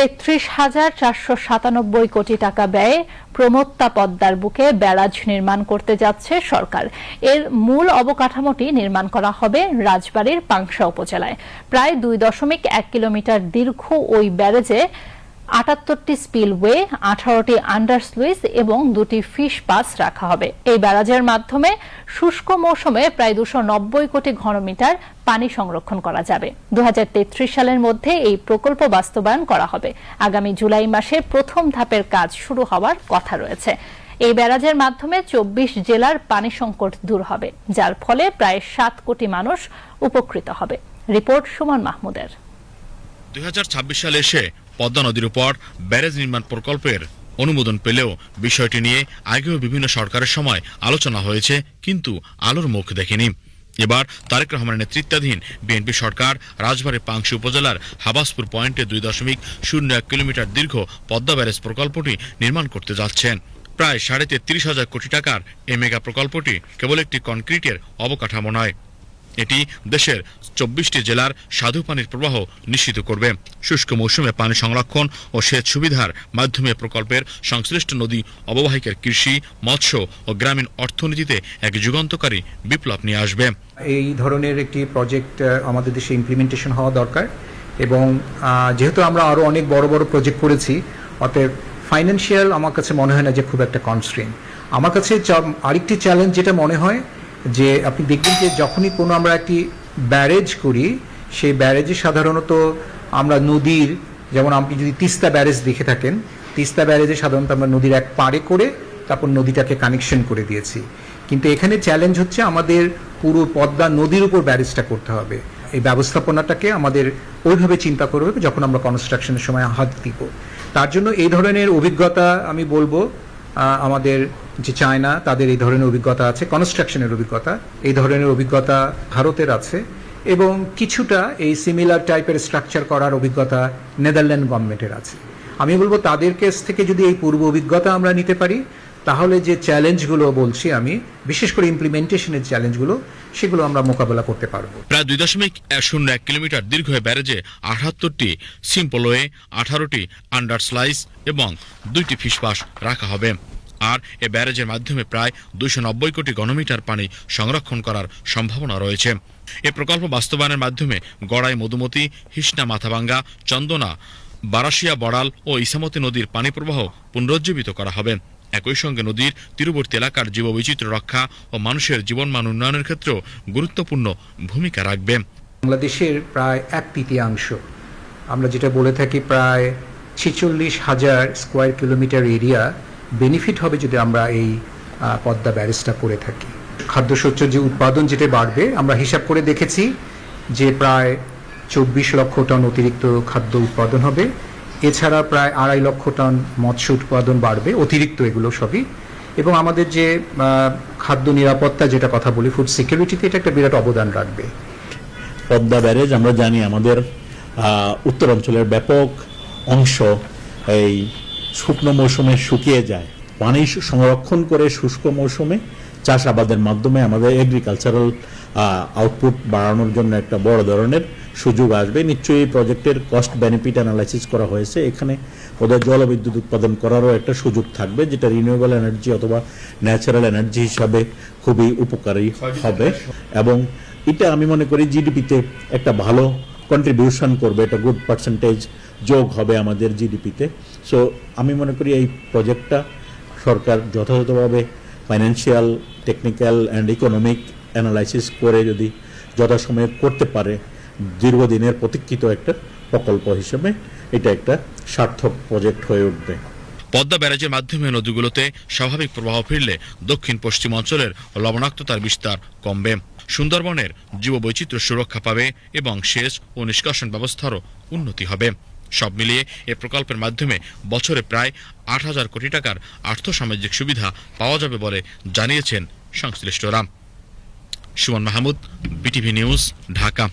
৩৩,৪৯৭ কোটি টাকা ব্যয়ে প্রমত্তা পদ্মার বুকে ব্যারাজ নির্মাণ করতে যাচ্ছে সরকার। এর মূল অবকাঠামোটি নির্মাণ করা হবে রাজবাড়ীর পাংশা উপজেলায়। প্রায় ২.১ কিলোমিটার দীর্ঘ ওই ব্যারেজে ৭৮টি স্পিলওয়ে, ১৮টি আন্ডার স্লুইস এবং ২টি ফিশ পাস রাখা হবে। এই ব্যারাজের মাধ্যমে শুষ্ক মৌসুমে প্রায় ২৯০ কোটি ঘনমিটার পানি সংরক্ষণ করা যাবে। ২০৩৩ সালের মধ্যে এই প্রকল্প বাস্তবায়ন করা হবে। আগামী জুলাই মাসে প্রথম ধাপের কাজ শুরু হওয়ার কথা রয়েছে। এই ব্যারাজের মাধ্যমে ২৪ জেলার পানি সংকট দূর হবে, যার ফলে প্রায় ৭ কোটি মানুষ উপকৃত হবে। রিপোর্ট সুমন মাহমুদের। ২০২৬ সালে এসে পদ্মা নদীর উপর ব্যারেজ নির্মাণ প্রকল্পের অনুমোদন পেলেও বিষয়টি নিয়ে আগেও বিভিন্ন সরকারের সময় আলোচনা হয়েছে, কিন্তু আলোর মুখ দেখেনি। এবার তারেক রহমানের নেতৃত্বাধীন বিএনপি সরকার রাজবাড়ী পাংশা উপজেলার হাবাসপুর পয়েন্টে ২.০১ কিলোমিটার দীর্ঘ পদ্মা ব্যারেজ প্রকল্পটি নির্মাণ করতে যাচ্ছেন। প্রায় ৩৩,০০০ কোটি টাকার এই মেগা প্রকল্পটি কেবল একটি কনক্রিটের অবকাঠামো নয়, এটি দেশের ২৪টি জেলার স্বাদু পানির প্রবাহ নিশ্চিত করবে। শুষ্ক মৌসুমে পানি সংরক্ষণ ও সেচ সুবিধার মাধ্যমে প্রকল্পের সংশ্লিষ্ট নদী অববাহিকার কৃষি, মৎস্য ও গ্রামীণ অর্থনীতিতে এক যুগান্তকারী বিপ্লব নিয়ে আসবে। এই ধরনের একটি প্রজেক্ট আমাদের দেশে ইমপ্লিমেন্টেশন হওয়া দরকার, এবং যেহেতু আমরা আরও অনেক বড় বড় প্রজেক্ট করেছি, অতএব ফাইন্যান্সিয়াল আমার কাছে মনে হয় না যে খুব একটা কনস্ট্রেইন। আমার কাছে আরেকটি চ্যালেঞ্জ যেটা মনে হয় যে আপনি দেখবেন যে যখনই কোনো আমরা একটি ব্যারেজ করি, সেই ব্যারেজে সাধারণত আমরা নদীর, যেমন আপনি যদি তিস্তা ব্যারেজ দেখে থাকেন, তিস্তা ব্যারেজে সাধারণত আমরা নদীর এক পাড়ে করে তারপর নদীটাকে কানেকশন করে দিয়েছি। কিন্তু এখানে চ্যালেঞ্জ হচ্ছে আমাদের পুরো পদ্মা নদীর উপর ব্যারেজটা করতে হবে। এই ব্যবস্থাপনাটাকে আমাদের ওইভাবে চিন্তা করবে যখন আমরা কনস্ট্রাকশনের সময় হাত দিব। তার জন্য এই ধরনের অভিজ্ঞতা আমি বলবো আমাদের যে চায়না, তাদের এই ধরনের অভিজ্ঞতা আছে, কনস্ট্রাকশনের অভিজ্ঞতা, এই ধরনের অভিজ্ঞতা ভারতের আছে, এবং কিছুটা এই সিমিলার টাইপের স্ট্রাকচার করার অভিজ্ঞতা নেদারল্যান্ড গভর্নমেন্টের আছে। আমি বলবো তাদের কাছ থেকে যদি এই পূর্ব অভিজ্ঞতা আমরা নিতে পারি, তাহলে যে চ্যালেঞ্জগুলো বলছি আমি, বিশেষ করে ইমপ্লিমেন্টেশনের চ্যালেঞ্জগুলো, সেগুলো আমরা মোকাবেলা করতে পারবো। প্রায় ২.০১ কিলোমিটার দীর্ঘ ব্যারেজে ৭৮টি সিম্পলওয়ে, ১৮টি আন্ডার স্লাইস এবং ২টি ফিশ পাস রাখা হবে। আর এ ব্যারেজের মাধ্যমে প্রায় ২৯০ কোটি ঘনমিটার পানি সংরক্ষণ করার সম্ভাবনা রয়েছে। এ প্রকল্প বাস্তবায়নের মাধ্যমে গড়াই, মধুমতি, হিসনা, মাথাভাঙ্গা, চন্দনা, বারাসিয়া, বড়াল ও ইসামতি নদীর পানি প্রবাহ পুনরুজ্জীবিত করা হবে। একই সঙ্গে নদীর তীরবর্তী এলাকার জীববৈচিত্র্য রক্ষা ও মানুষের জীবনমান উন্নয়নের ক্ষেত্রেও গুরুত্বপূর্ণ ভূমিকা রাখবে। বাংলাদেশের প্রায় ১/৩ আমরা যেটা বলে থাকি, প্রায় ৪৬,০০০ স্কোয়ার কিলোমিটার এরিয়া বেনিফিট হবে যদি আমরা এই পদ্মা ব্যারেজটা করে থাকি। খাদ্যশস্য যে উৎপাদন যেটা বাড়বে, আমরা হিসাব করে দেখেছি যে প্রায় ২৪ লক্ষ টন অতিরিক্ত খাদ্য উৎপাদন হবে। এছাড়া প্রায় ২.৫ লক্ষ টন মৎস্য উৎপাদন বাড়বে, অতিরিক্ত এগুলো সবই। এবং আমাদের যে খাদ্য নিরাপত্তা যেটা কথা বলি, ফুড সিকিউরিটিতে এটা একটা বিরাট অবদান রাখবে। পদ্মা ব্যারেজ আমরা জানি আমাদের উত্তরাঞ্চলের ব্যাপক অংশ এই শুকনো মৌসুমে শুকিয়ে যায়। পানি সংরক্ষণ করে শুষ্ক মৌসুমে চাষাবাদের মাধ্যমে আমাদের এগ্রিকালচারাল আউটপুট বাড়ানোর জন্য একটা বড় ধরনের সুযোগ আসবে। নিশ্চয়ই এই প্রজেক্টের কস্ট বেনিফিট অ্যানালাইসিস করা হয়েছে। এখানে ওদের জলবিদ্যুৎ উৎপাদন করারও একটা সুযোগ থাকবে, যেটা রিনিউয়েবল এনার্জি অথবা ন্যাচারাল এনার্জি হিসাবে খুবই উপকারী হবে। এবং এটা আমি মনে করি জিডিপিতে একটা ভালো কন্ট্রিবিউশন করবে, একটা গুড পার্সেন্টেজ যোগ হবে আমাদের জিডিপিতে। সো আমি মনে করি এই প্রজেক্টটা সরকার যথাযথভাবে financial, technical and economic analysis করে যদি যথাসময়ে করতে পারে, দীর্ঘদিনের প্রতীক্ষিত একটা প্রকল্প হিসেবে এটা একটা সার্থক প্রজেক্ট হয়ে উঠবে। পদ্মা ব্যারেজের মাধ্যমে নদীগুলোতে স্বাভাবিক প্রবাহ ফিরলে দক্ষিণ পশ্চিম অঞ্চলের লবণাক্ততার বিস্তার কমবে, সুন্দরবনের জীববৈচিত্র্য সুরক্ষা পাবে এবং সেচ ও নিষ্কাশন ব্যবস্থারও উন্নতি হবে। সব মিলিয়ে এ প্রকল্পের মাধ্যমে বছরে প্রায় ৮,০০০ কোটি টাকার আর্থসামাজিক সুবিধা পাওয়া যাবে বলে জানিয়েছেন সংশ্লিষ্টরা। Suman Mahmud, BTV news, Dhaka.